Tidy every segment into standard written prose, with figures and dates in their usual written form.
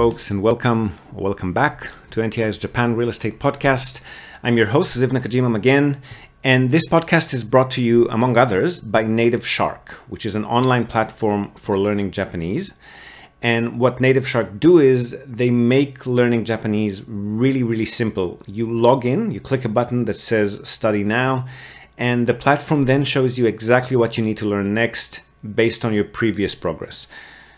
folks, and welcome back to NTI's Japan Real Estate Podcast. I'm your host, Ziv Nakajima again, and this podcast is brought to you, among others, by Native Shark, which is an online platform for learning Japanese. And what Native Shark do is they make learning Japanese really, really simple. You log in, you click a button that says Study Now, and the platform then shows you exactly what you need to learn next based on your previous progress.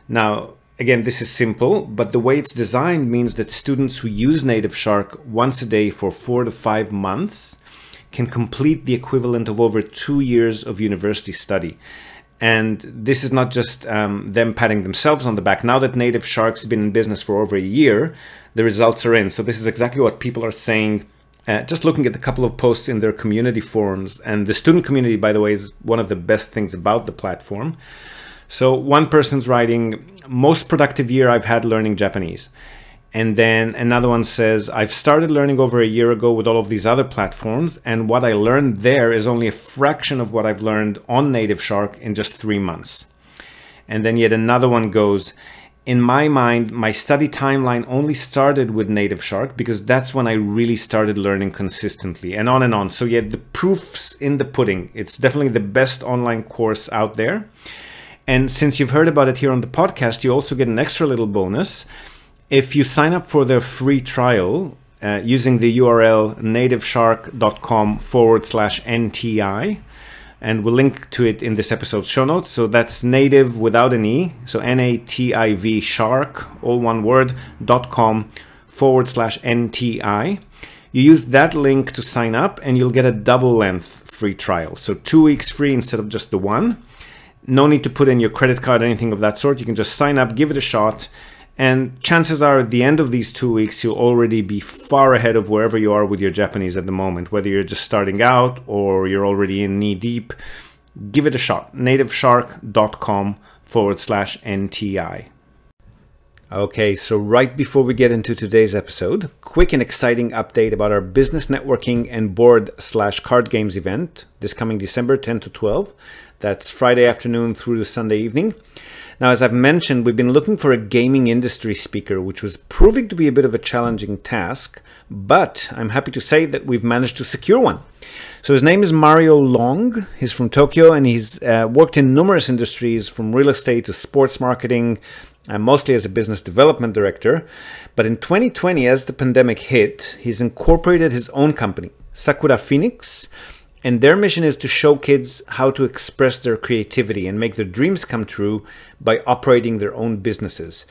Now, again, this is simple, but the way it's designed means that students who use Native Shark once a day for 4 to 5 months can complete the equivalent of over 2 years of university study. And this is not just them patting themselves on the back. Now that Native Shark's been in business for over a year, the results are in. So this is exactly what people are saying. Just looking at a couple of posts in their community forums, and the student community, by the way, is one of the best things about the platform. So one person's writing, most productive year I've had learning Japanese. And then another one says, I've started learning over a year ago with all of these other platforms, and what I learned there is only a fraction of what I've learned on Native Shark in just 3 months. And then yet another one goes, in my mind, my study timeline only started with Native Shark because that's when I really started learning consistently, and on and on. So yeah, the proof's in the pudding. It's definitely the best online course out there. And since you've heard about it here on the podcast, you also get an extra little bonus. If you sign up for their free trial using the URL nativeshark.com/NTI, and we'll link to it in this episode's show notes. So that's native without an E, so NATIV shark, all one word, .com/NTI. You use that link to sign up and you'll get a double length free trial. So 2 weeks free instead of just the one. No need to put in your credit card or anything of that sort. You can just sign up, give it a shot, and chances are at the end of these 2 weeks, you'll already be far ahead of wherever you are with your Japanese at the moment, whether you're just starting out or you're already in knee deep. Give it a shot. nativeshark.com/NTI. Okay, so right before we get into today's episode, quick and exciting update about our business networking and board/card games event this coming December 10 to 12. That's Friday afternoon through to Sunday evening. Now, as I've mentioned, we've been looking for a gaming industry speaker, which was proving to be a bit of a challenging task, but I'm happy to say that we've managed to secure one. So his name is Mario Long. He's from Tokyo, and he's worked in numerous industries from real estate to sports marketing, mostly as a business development director. But in 2020, as the pandemic hit, he's incorporated his own company, Sakura Phoenix, and their mission is to show kids how to express their creativity and make their dreams come true by operating their own businesses.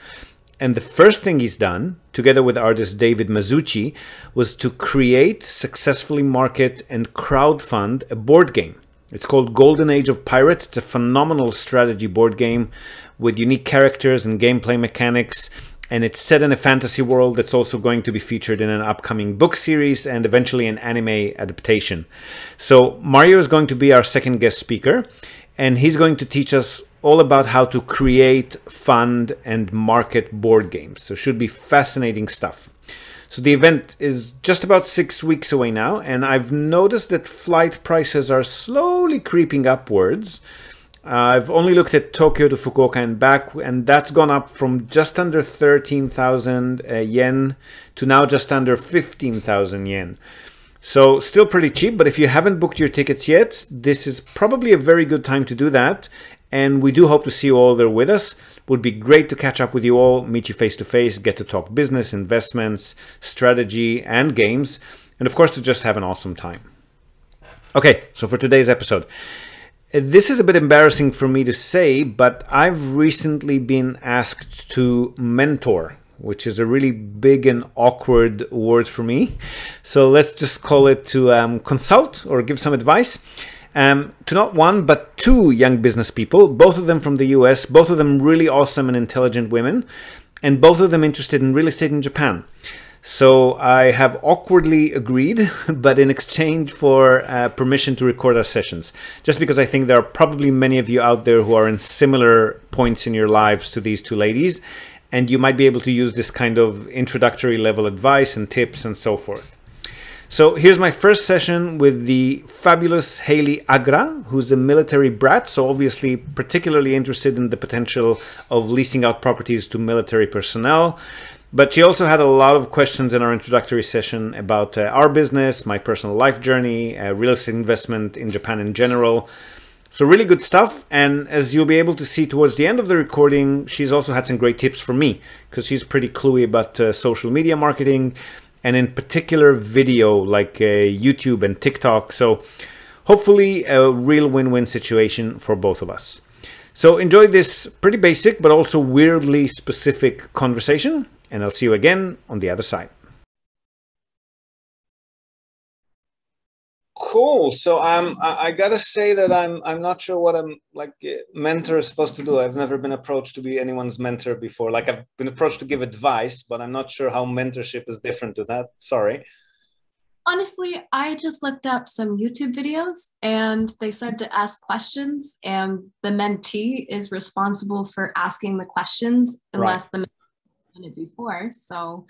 And the first thing he's done, together with artist David Mazzucci, was to create, successfully market, and crowdfund a board game. It's called Golden Age of Pirates. It's a phenomenal strategy board game with unique characters and gameplay mechanics. And it's set in a fantasy world that's also going to be featured in an upcoming book series and eventually an anime adaptation. So Mario is going to be our second guest speaker, and he's going to teach us all about how to create, fund, and market board games. So should be fascinating stuff. So the event is just about 6 weeks away now, and I've noticed that flight prices are slowly creeping upwards. I've only looked at Tokyo to Fukuoka and back, and that's gone up from just under 13,000 yen to now just under 15,000 yen. So still pretty cheap, but if you haven't booked your tickets yet, this is probably a very good time to do that. And we do hope to see you all there with us. Would be great to catch up with you all, meet you face to face, get to talk business, investments, strategy, and games, and of course to just have an awesome time. Okay, so for today's episode, this is a bit embarrassing for me to say, but I've recently been asked to mentor, which is a really big and awkward word for me. So let's just call it to consult or give some advice to not one, but 2 young business people, both of them from the US, both of them really awesome and intelligent women, and both of them interested in real estate in Japan. So I have awkwardly agreed, but in exchange for permission to record our sessions, just because I think there are probably many of you out there who are in similar points in your lives to these 2 ladies, and you might be able to use this kind of introductory level advice and tips and so forth. So here's my first session with the fabulous Haley Agra, who's a military brat, so obviously particularly interested in the potential of leasing out properties to military personnel. But she also had a lot of questions in our introductory session about our business, my personal life journey, real estate investment in Japan in general. So really good stuff. And as you'll be able to see towards the end of the recording, she's also had some great tips for me because she's pretty cluey about social media marketing and in particular video like YouTube and TikTok. So hopefully a real win-win situation for both of us. So enjoy this pretty basic but also weirdly specific conversation, and I'll see you again on the other side. Cool. So I gotta say that I'm not sure what I'm like mentor is supposed to do. I've never been approached to be anyone's mentor before. Like I've been approached to give advice, but I'm not sure how mentorship is different to that. Sorry. Honestly, I just looked up some YouTube videos and they said to ask questions, and the mentee is responsible for asking the questions unless the mentee done it before. So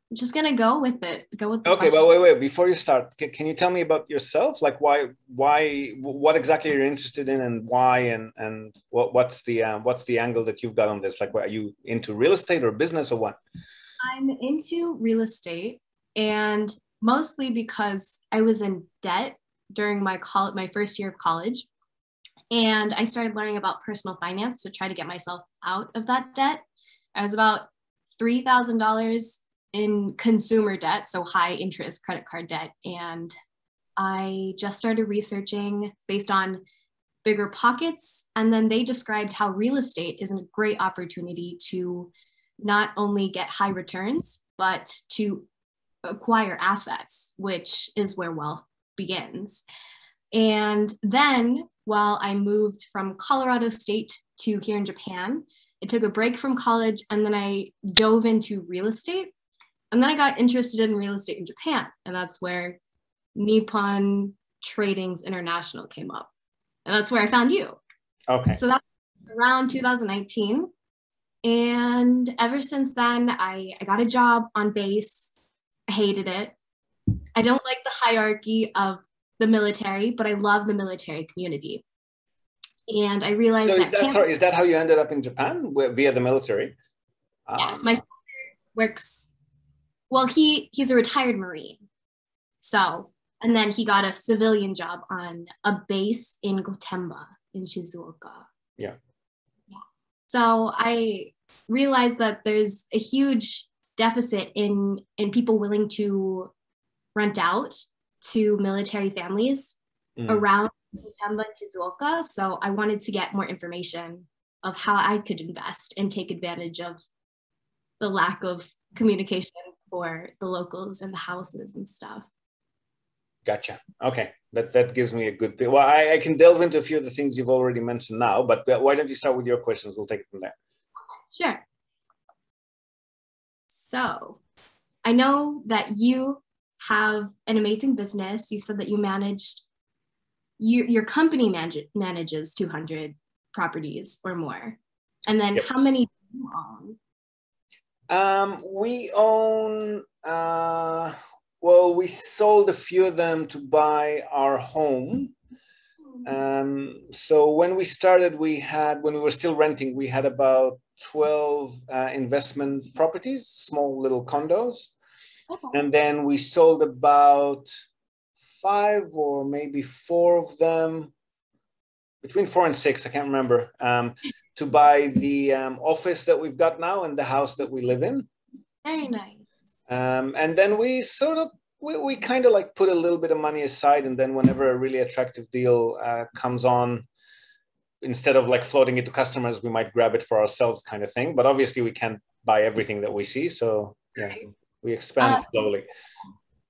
I'm just gonna go with it. Go with the Okay, questions. but wait. Before you start, can you tell me about yourself? Like what exactly you're interested in, and why, and what's the angle that you've got on this? Like, are you into real estate or business or what? I'm into real estate, and mostly because I was in debt during my first year of college, and I started learning about personal finance to try to get myself out of that debt. I was about $3,000 in consumer debt, so high interest credit card debt, and I just started researching based on Bigger Pockets, and then they described how real estate is a great opportunity to not only get high returns, but to acquire assets, which is where wealth begins. And then while I moved from Colorado State to here in Japan, I took a break from college and then I dove into real estate. And then I got interested in real estate in Japan. And that's where Nippon Tradings International came up. And that's where I found you. Okay. So that was around 2019. And ever since then, I got a job on base. I hated it. I don't like the hierarchy of the military, but I love the military community. And I realized is that how you ended up in Japan via the military? Yes, my father works. Well, he's a retired Marine. So, and then he got a civilian job on a base in Gotemba in Shizuoka. Yeah. So I realized that there's a huge deficit in people willing to rent out to military families around Gotemba and Shizuoka. So I wanted to get more information of how I could invest and take advantage of the lack of communication for the locals and the houses and stuff. Gotcha. Okay, that gives me a good. Well, I can delve into a few of the things you've already mentioned now, but why don't you start with your questions? We'll take it from there. Sure. So I know that you have an amazing business. You said that you managed, your company manages 200 properties or more. And then How many do you own? We own, well, we sold a few of them to buy our home. So when we started, when we were still renting, we had about 12 investment properties, small little condos. Okay. And then we sold about 5 or maybe 4 of them, between 4 and 6, I can't remember, to buy the office that we've got now and the house that we live in. Very nice. And then we we kind of like put a little bit of money aside, and then whenever a really attractive deal comes on, instead of like floating it to customers, we might grab it for ourselves kind of thing. But obviously we can't buy everything that we see. So yeah, we expand slowly.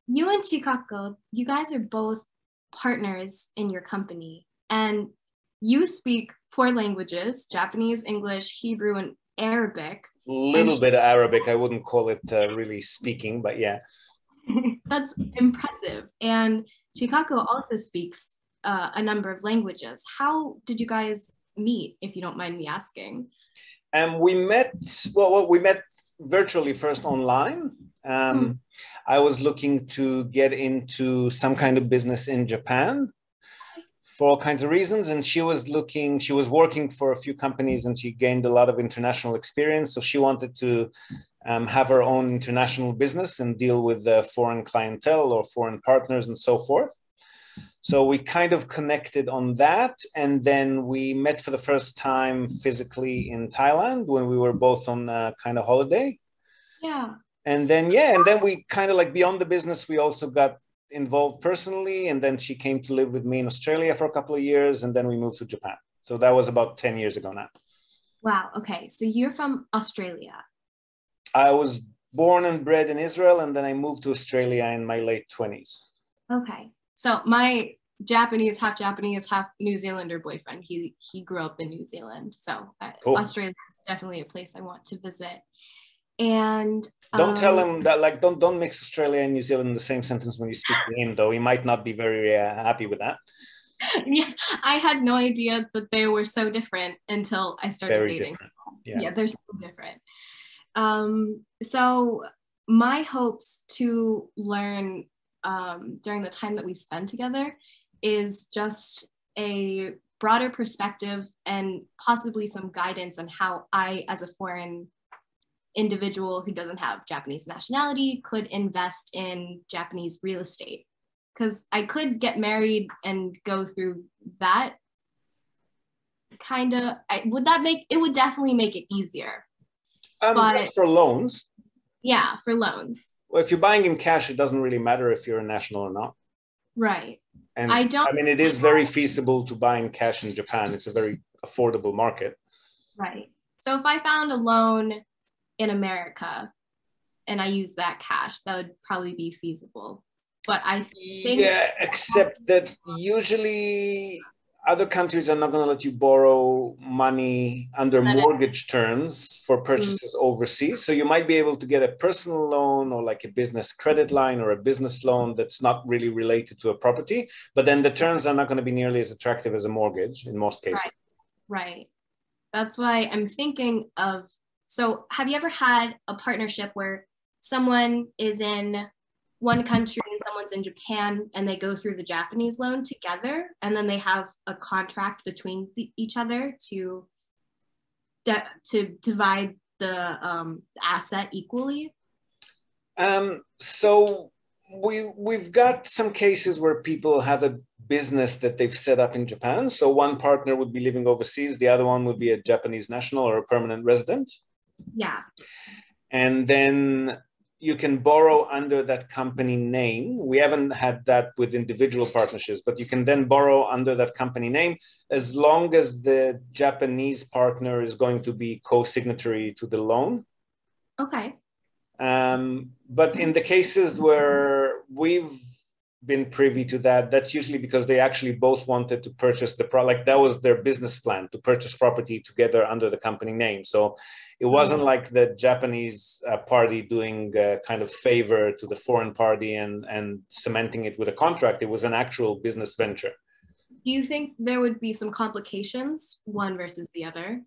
You and Chikako, you guys are both partners in your company, and you speak 4 languages: Japanese, English, Hebrew, and Arabic. A little bit of Arabic. I wouldn't call it really speaking, but yeah. That's impressive. And Chikako also speaks a number of languages. How did you guys meet, if you don't mind me asking? We met virtually first online. I was looking to get into some kind of business in Japan for all kinds of reasons. And she was working for a few companies and she gained a lot of international experience. So she wanted to have our own international business and deal with foreign clientele or foreign partners and so forth. So we kind of connected on that. And then we met for the first time physically in Thailand when we were both on a kind of holiday. Yeah. And then, yeah, and then we kind of like beyond the business, we also got involved personally. And then she came to live with me in Australia for a couple of years. And then we moved to Japan. So that was about 10 years ago now. Wow. Okay. So you're from Australia. I was born and bred in Israel, and then I moved to Australia in my late 20s. Okay. So my half New Zealander boyfriend, he grew up in New Zealand. So Cool. Australia is definitely a place I want to visit. And don't tell him that, like, don't mix Australia and New Zealand in the same sentence when you speak to him, though. He might not be very happy with that. Yeah, I had no idea that they were so different until I started Very dating. different. Yeah, they're so different. So my hopes to learn during the time that we spend together is just a broader perspective and possibly some guidance on how I, as a foreign individual who doesn't have Japanese nationality, could invest in Japanese real estate. Because I could get married and go through that kind of, it would definitely make it easier. But just for loans. Yeah, for loans. Well, if you're buying in cash, it doesn't really matter if you're a national or not. Right. And I mean, it is very feasible to buy in cash in Japan. It's a very affordable market. Right. So if I found a loan in America and I use that cash, that would probably be feasible. But I think... Yeah, except that usually other countries are not going to let you borrow money under mortgage terms for purchases overseas. So you might be able to get a personal loan or like a business credit line or a business loan that's not really related to a property. But then the terms are not going to be nearly as attractive as a mortgage in most cases. Right. That's why I'm thinking of... So have you ever had a partnership where someone is in one country and someone's in Japan and they go through the Japanese loan together and then they have a contract between each other to divide the asset equally? So we've got some cases where people have a business that they've set up in Japan. So one partner would be living overseas, the other one would be a Japanese national or a permanent resident. Yeah. And then you can borrow under that company name. We haven't had that with individual partnerships, but you can then borrow under that company name as long as the Japanese partner is going to be co-signatory to the loan. Okay. But in the cases where we've been privy to that, that's usually because they actually both wanted to purchase the product. That was their business plan, to purchase property together under the company name. So it wasn't like the Japanese party doing a kind of favor to the foreign party and cementing it with a contract. It was an actual business venture. Do you think there would be some complications, one versus the other?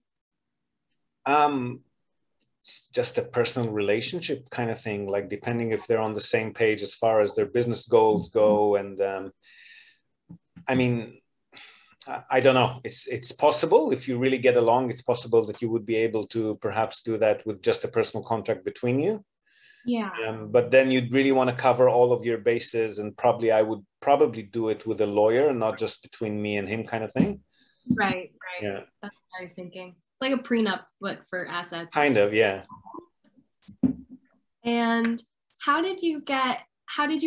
Just a personal relationship kind of thing, like depending if they're on the same page as far as their business goals go. And I mean, I don't know. It's possible if you really get along, it's possible that you would be able to perhaps do that with just a personal contract between you. Yeah. But then you'd really want to cover all of your bases, and I would probably do it with a lawyer, not just between me and him kind of thing. Right. Yeah. That's what I was thinking. It's like a prenup, but for assets. Kind of, yeah. And how did you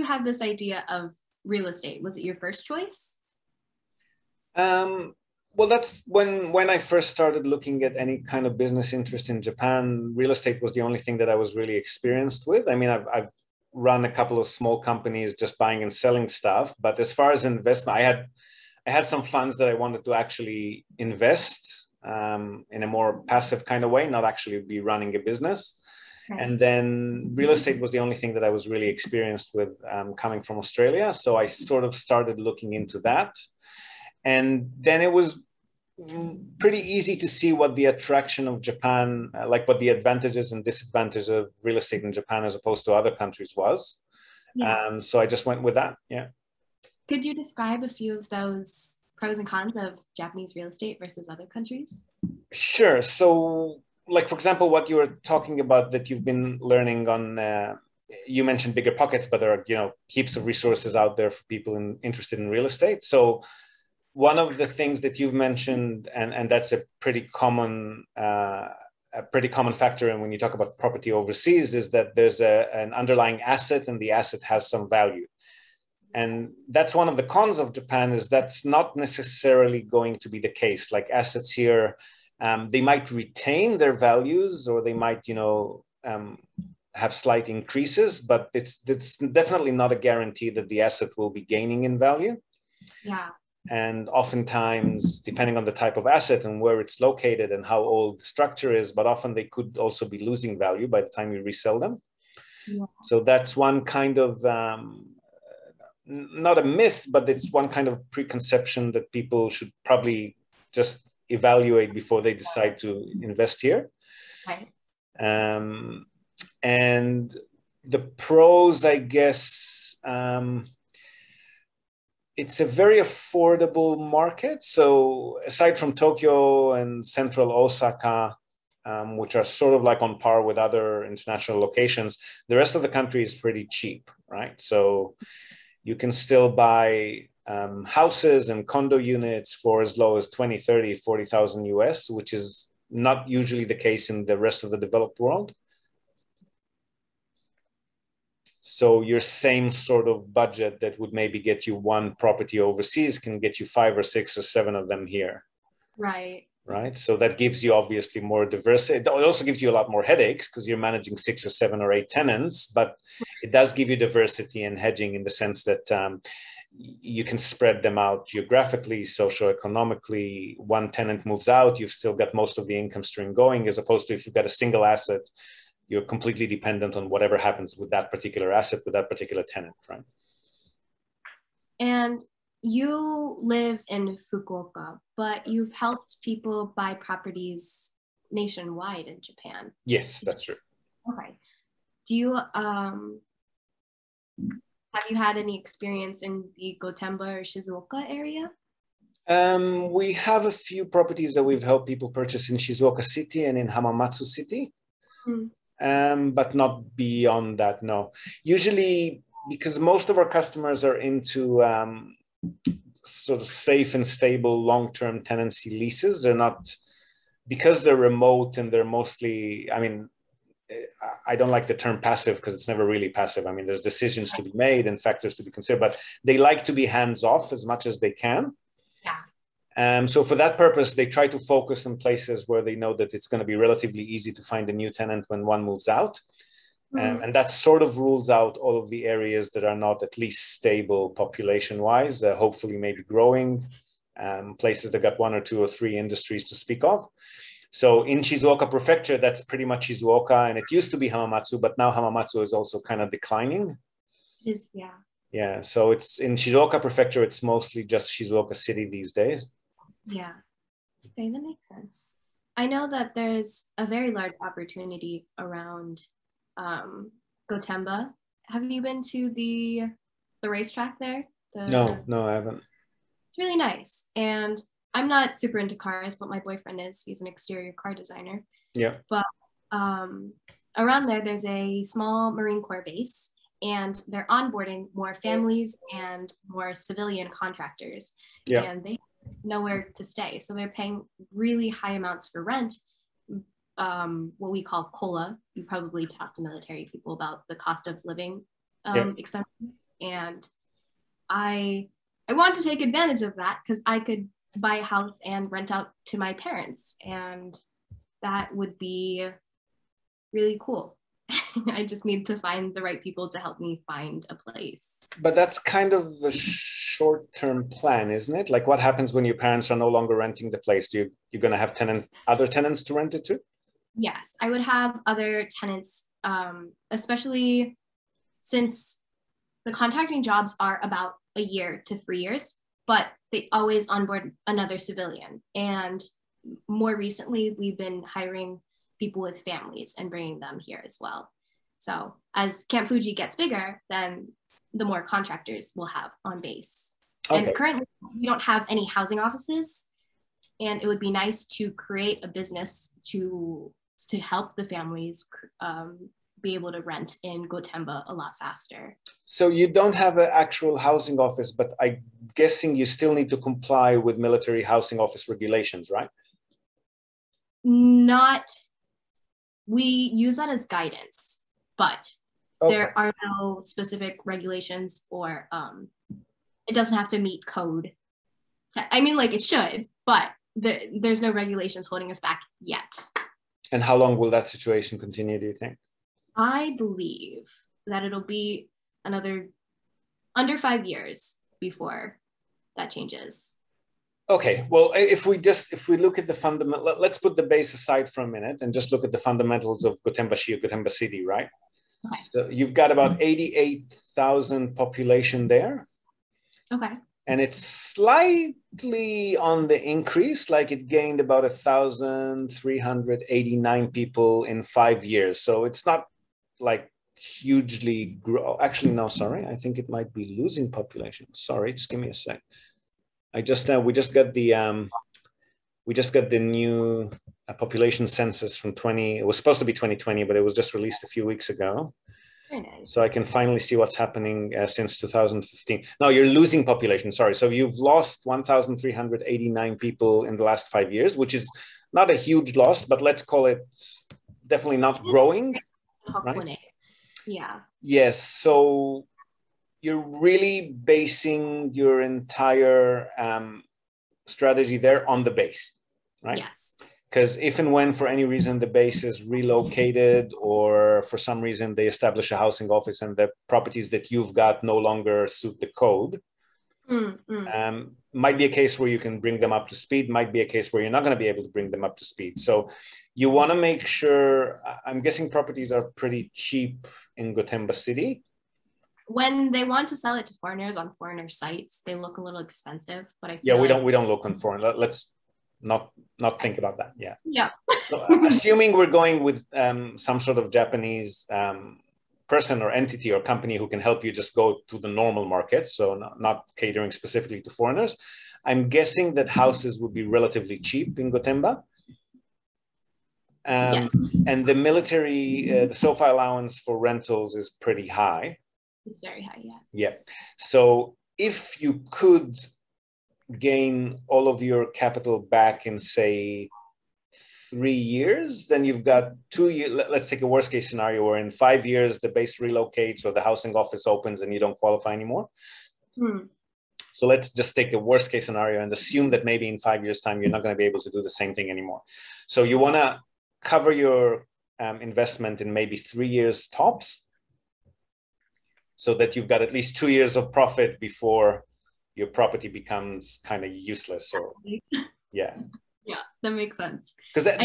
have this idea of real estate? Was it your first choice? Well, that's when I first started looking at any kind of business interest in Japan. Real estate was the only thing that I was really experienced with. I mean, I've run a couple of small companies just buying and selling stuff. But as far as investment, I had some funds that I wanted to actually invest in a more passive kind of way, not actually be running a business. Right. And then real estate was the only thing that I was really experienced with coming from Australia. So I sort of started looking into that. And then it was pretty easy to see what the attraction of Japan, like what the advantages and disadvantages of real estate in Japan as opposed to other countries was. Yeah. So I just went with that. Yeah. Could you describe a few of those pros and cons of Japanese real estate versus other countries? Sure. So like, for example, what you were talking about that you've been learning on, you mentioned bigger pockets, but there are, heaps of resources out there for people interested in real estate. So one of the things that you've mentioned, and that's a pretty common factor, and when you talk about property overseas, is that there's an underlying asset, and the asset has some value. And that's one of the cons of Japan, is that's not necessarily going to be the case. Like assets here, they might retain their values, or they might, have slight increases, but it's definitely not a guarantee that the asset will be gaining in value. Yeah. And oftentimes, depending on the type of asset and where it's located and how old the structure is, but often they could also be losing value by the time you resell them. Yeah. So that's one kind of, not a myth, but it's one kind of preconception that people should probably just evaluate before they decide to invest here. Right. And the pros, I guess, it's a very affordable market. So aside from Tokyo and central Osaka, which are sort of like on par with other international locations, the rest of the country is pretty cheap, right? So you can still buy houses and condo units for as low as 20, 30, 40,000 US, which is not usually the case in the rest of the developed world. So your same sort of budget that would maybe get you one property overseas can get you 5 or 6 or 7 of them here. Right. Right. So that gives you obviously more diversity. It also gives you a lot more headaches because you're managing 6 or 7 or 8 tenants, but it does give you diversity and hedging in the sense that you can spread them out geographically, socioeconomically. One tenant moves out, you've still got most of the income stream going, as opposed to if you've got a single asset, you're completely dependent on whatever happens with that particular asset, with that particular tenant, right? And you live in Fukuoka, but you've helped people buy properties nationwide in Japan. Yes, that's true. Okay. Do you, have you had any experience in the Gotemba or Shizuoka area? We have a few properties that we've helped people purchase in Shizuoka City and in Hamamatsu City. But not beyond that, no. Usually, because most of our customers are into sort of safe and stable long-term tenancy leases, they're not, because they're remote and they're mostly, I mean, I don't like the term passive because it's never really passive. I mean, there's decisions to be made and factors to be considered, but they like to be hands-off as much as they can. So for that purpose, they try to focus on places where they know that it's going to be relatively easy to find a new tenant when one moves out. And that sort of rules out all of the areas that are not at least stable population-wise, hopefully maybe growing, places that got 1 or 2 or 3 industries to speak of. So in Shizuoka prefecture, that's pretty much Shizuoka, and it used to be Hamamatsu, but now Hamamatsu is also kind of declining. Yeah. Yeah, so it's in Shizuoka prefecture, it's mostly just Shizuoka City these days. Yeah. Okay, that makes sense. I know that there's a very large opportunity around Gotemba. Have you been to the racetrack there? No, I haven't. It's really nice. And I'm not super into cars, but my boyfriend is. He's an exterior car designer. Yeah. But around there's a small Marine Corps base, and they're onboarding more families and more civilian contractors. Yeah. And they nowhere to stay. So they're paying really high amounts for rent, what we call COLA. You probably talk to military people about the cost of living expenses. And I want to take advantage of that because I could buy a house and rent out to my parents. And that would be really cool. I just need to find the right people to help me find a place. But that's kind of a short-term plan, isn't it? Like what happens when your parents are no longer renting the place? You're going to have other tenants to rent it to? Yes, I would have other tenants, especially since the contracting jobs are about a year to 3 years, but they always onboard another civilian. And more recently, we've been hiring people with families and bringing them here as well. So as Camp Fuji gets bigger, then the more contractors we'll have on base. Okay. And currently we don't have any housing offices, and it would be nice to create a business to to help the families be able to rent in Gotemba a lot faster. So you don't have an actual housing office, but I'm guessing you still need to comply with military housing office regulations, right? Not, we use that as guidance, but there are no specific regulations or it doesn't have to meet code. I mean, like it should, but there's no regulations holding us back yet. And how long will that situation continue, do you think? I believe that it'll be another under 5 years before that changes. Okay, well, if we look at the fundamental, let's put the base aside for a minute and just look at the fundamentals of Gotemba-shi or Gotemba City, right? Okay. So you've got about 88,000 population there. Okay. And it's slightly on the increase, like it gained about 1,389 people in 5 years. So it's not like hugely grow. Actually, no, sorry. I think it might be losing population. Sorry, just give me a sec. We just got the new population census from 20. It was supposed to be 2020, but it was just released a few weeks ago. Very nice. So I can finally see what's happening since 2015. No, you're losing population. Sorry. So you've lost 1,389 people in the last 5 years, which is not a huge loss, but let's call it definitely not growing. Right? Yeah. Yes. So you're really basing your entire strategy there on the base, right? Yes. Because if and when for any reason the base is relocated or for some reason they establish a housing office and the properties that you've got no longer suit the code, might be a case where you can bring them up to speed, might be a case where you're not going to be able to bring them up to speed. So you want to make sure, I'm guessing properties are pretty cheap in Gotemba City. When they want to sell it to foreigners on foreigner sites, they look a little expensive, but I feel we don't look on foreign. Let's not think about that. Yeah. So, assuming we're going with some sort of Japanese person or entity or company who can help you just go to the normal market, so not catering specifically to foreigners, I'm guessing that houses would be relatively cheap in Gotemba. Yes. And the military, the SOFA allowance for rentals is pretty high. It's very high, yes. Yeah. So if you could gain all of your capital back in, say, 3 years, then you've got 2 years. Let's take a worst case scenario where in 5 years the base relocates or the housing office opens and you don't qualify anymore. So let's just take a worst case scenario and assume that maybe in 5 years' time, you're not going to be able to do the same thing anymore. So you want to cover your investment in maybe 3 years tops so that you've got at least 2 years of profit before your property becomes kind of useless. Or yeah. Yeah, that makes sense. Because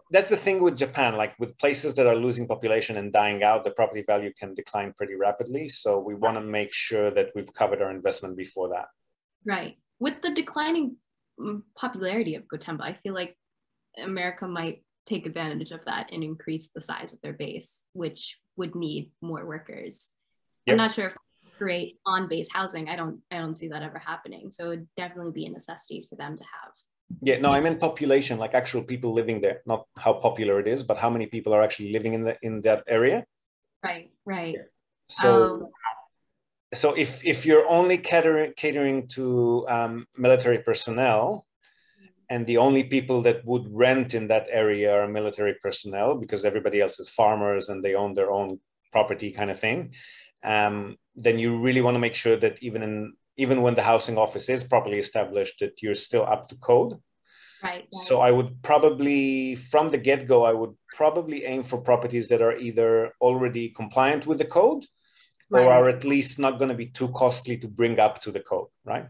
that's the thing with Japan, like with places that are losing population and dying out, the property value can decline pretty rapidly. So we want to make sure that we've covered our investment before that. Right. With the declining popularity of Gotemba, I feel like America might take advantage of that and increase the size of their base, which would need more workers. Yep. I'm not sure if create on-base housing. I don't see that ever happening. So it would definitely be a necessity for them to have. Yeah, no, I meant population, like actual people living there, not how popular it is, but how many people are actually living in that area. Right. Yeah. So if you're only catering to military personnel, and the only people that would rent in that area are military personnel because everybody else is farmers and they own their own property kind of thing, then you really want to make sure that even when the housing office is properly established, that you're still up to code. Right. So I would probably, from the get-go, I would probably aim for properties that are either already compliant with the code or are at least not going to be too costly to bring up to the code, right?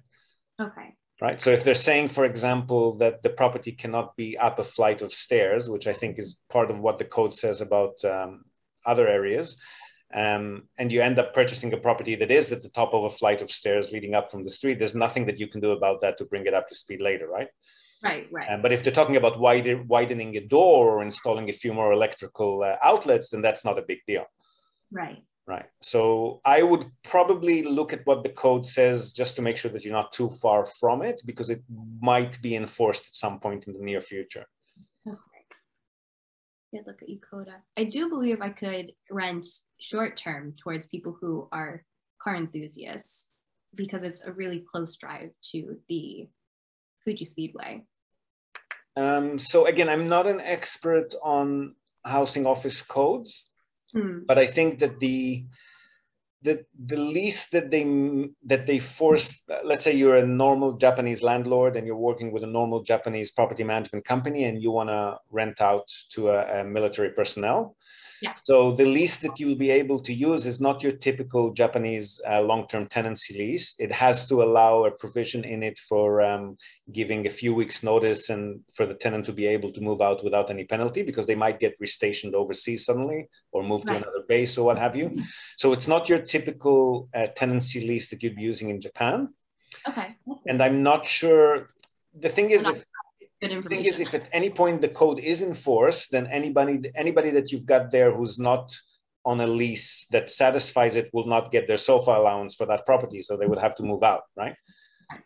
Okay. Right. So if they're saying, for example, that the property cannot be up a flight of stairs, which I think is part of what the code says about other areas, and you end up purchasing a property that is at the top of a flight of stairs leading up from the street, there's nothing that you can do about that to bring it up to speed later, right? Right. But if they're talking about widening a door or installing a few more electrical outlets, then that's not a big deal. Right. So I would probably look at what the code says just to make sure that you're not too far from it, because it might be enforced at some point in the near future. Okay. Yeah, look at Yokota. I do believe I could rent short term towards people who are car enthusiasts because it's a really close drive to the Fuji Speedway. So again, I'm not an expert on housing office codes, but I think that the lease that they force, let's say you're a normal Japanese landlord and you're working with a normal Japanese property management company and you want to rent out to a military personnel. Yeah. So the lease that you'll be able to use is not your typical Japanese long-term tenancy lease. It has to allow a provision in it for giving a few weeks notice and for the tenant to be able to move out without any penalty because they might get restationed overseas suddenly or move to another base or what have you. So it's not your typical tenancy lease that you'd be using in Japan. Okay. And I'm not sure. The thing is, if at any point the code is enforced, then anybody that you've got there who's not on a lease that satisfies it will not get their SOFA allowance for that property. So they would have to move out, right?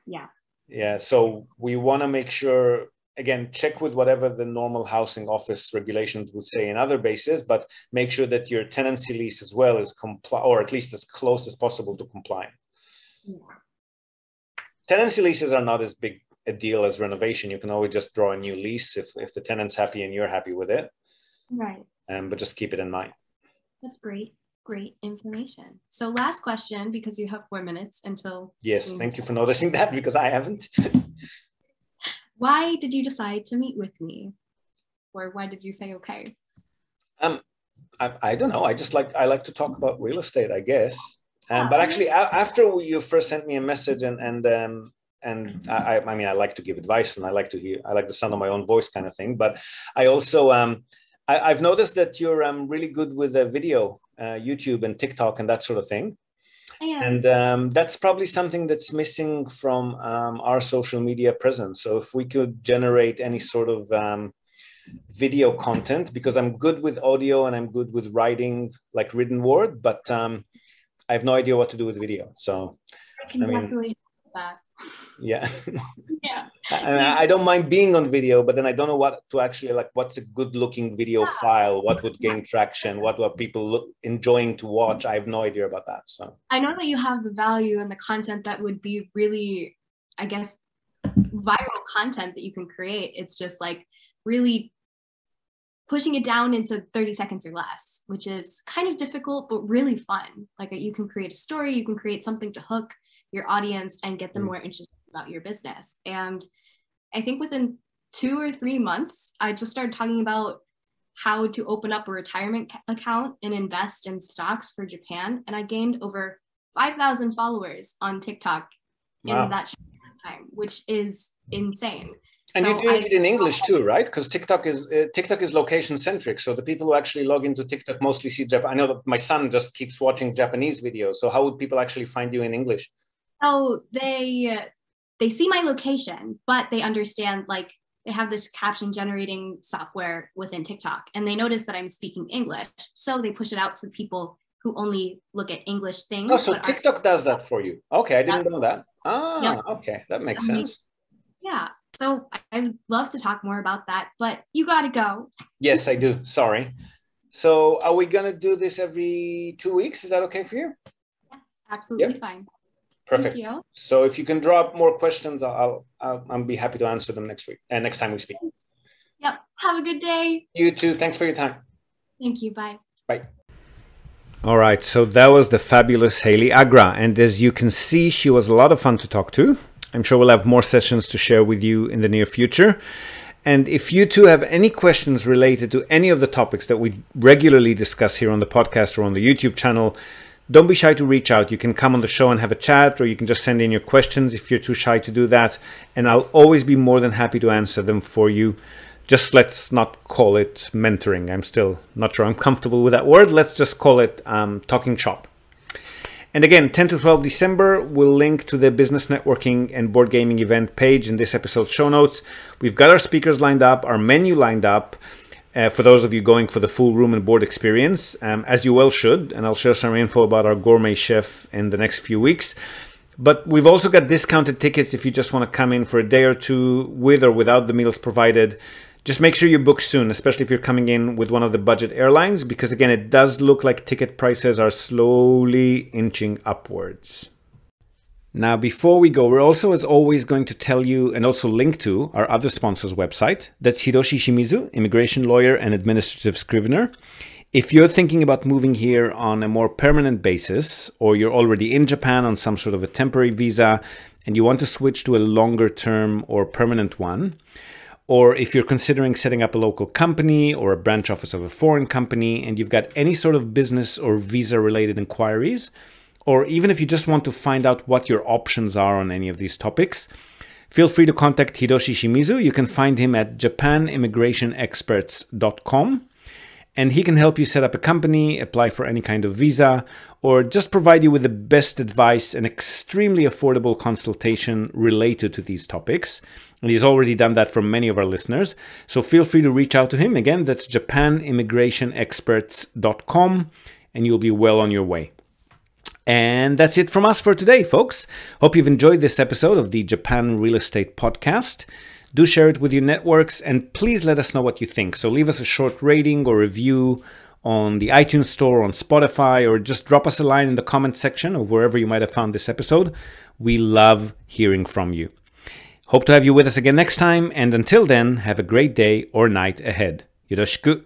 Yeah. Yeah. So we want to make sure, again, check with whatever the normal housing office regulations would say in other bases, but make sure that your tenancy lease as well is or at least as close as possible to compliant. Yeah. Tenancy leases are not as big a deal as renovation. You can always just draw a new lease if the tenant's happy and you're happy with it. Right. But just keep it in mind. That's great. Great information. So last question, because you have 4 minutes until... Yes, thank you for noticing that because I haven't. Why did you decide to meet with me? Or why did you say okay? I don't know. I like to talk about real estate, I guess. But actually, after you first sent me a message and I mean, I like to give advice and I like the sound of my own voice kind of thing. But I also, I've noticed that you're really good with video, YouTube and TikTok and that sort of thing. And that's probably something that's missing from our social media presence. So if we could generate any sort of video content, because I'm good with audio and I'm good with writing, like written word, but I have no idea what to do with video. So I can definitely do that. Yeah. Yeah. I don't mind being on video, but then I don't know what to actually like. What's a good looking video file? What would gain traction? What were people enjoying to watch? I have no idea about that. So I know that you have the value and the content that would be really, I guess, viral content that you can create. It's just like really pushing it down into 30 seconds or less, which is kind of difficult, but really fun. Like you can create a story, you can create something to hook your audience and get them more interested about your business. And I think within 2 or 3 months, I just started talking about how to open up a retirement account and invest in stocks for Japan. And I gained over 5,000 followers on TikTok in that short time, which is insane. And you're doing it in English too, right? Because TikTok is location centric. So the people who actually log into TikTok mostly see Japan. I know that my son just keeps watching Japanese videos. So how would people actually find you in English? Oh, they see my location, but they understand, like, they have this caption generating software within TikTok, and they notice that I'm speaking English. So they push it out to people who only look at English things. Oh, so TikTok does that for you. Okay, I didn't know that. Okay, that makes sense. Yeah, so I'd love to talk more about that, but you gotta go. Yes, I do. Sorry. So are we gonna do this every 2 weeks? Is that okay for you? Yes, absolutely fine. Perfect. Thank you. So if you can draw up more questions, I'll be happy to answer them next week and next time we speak. Yep. Have a good day. You too. Thanks for your time. Thank you. Bye. Bye. All right. So that was the fabulous Haley Agra. And as you can see, she was a lot of fun to talk to. I'm sure we'll have more sessions to share with you in the near future. And if you too have any questions related to any of the topics that we regularly discuss here on the podcast or on the YouTube channel, don't be shy to reach out. You can come on the show and have a chat, or you can just send in your questions if you're too shy to do that. And I'll always be more than happy to answer them for you. Just let's not call it mentoring. I'm still not sure I'm comfortable with that word. Let's just call it talking shop. And again, 10 to 12 December, we'll link to the business networking and board gaming event page in this episode's show notes. We've got our speakers lined up, our menu lined up. For those of you going for the full room and board experience, as you well should, and I'll share some info about our gourmet chef in the next few weeks. But we've also got discounted tickets if you just want to come in for a day or two with or without the meals provided. Just make sure you book soon, especially if you're coming in with one of the budget airlines, because again, it does look like ticket prices are slowly inching upwards. Now, before we go, we're also, as always, going to tell you and also link to our other sponsor's website. That's Hiroshi Shimizu, immigration lawyer and administrative scrivener. If you're thinking about moving here on a more permanent basis, or you're already in Japan on some sort of a temporary visa and you want to switch to a longer term or permanent one, or if you're considering setting up a local company or a branch office of a foreign company and you've got any sort of business or visa related inquiries, or even if you just want to find out what your options are on any of these topics, feel free to contact Hiroshi Shimizu. You can find him at japanimmigrationexperts.com, and he can help you set up a company, apply for any kind of visa, or just provide you with the best advice and extremely affordable consultation related to these topics. And he's already done that for many of our listeners. So feel free to reach out to him. Again, that's japanimmigrationexperts.com, and you'll be well on your way. And that's it from us for today, folks. Hope you've enjoyed this episode of the Japan Real Estate Podcast. Do share it with your networks, and please let us know what you think. So leave us a short rating or review on the iTunes Store, on Spotify, or just drop us a line in the comment section of wherever you might have found this episode. We love hearing from you. Hope to have you with us again next time, and until then, have a great day or night ahead. Yoroshiku.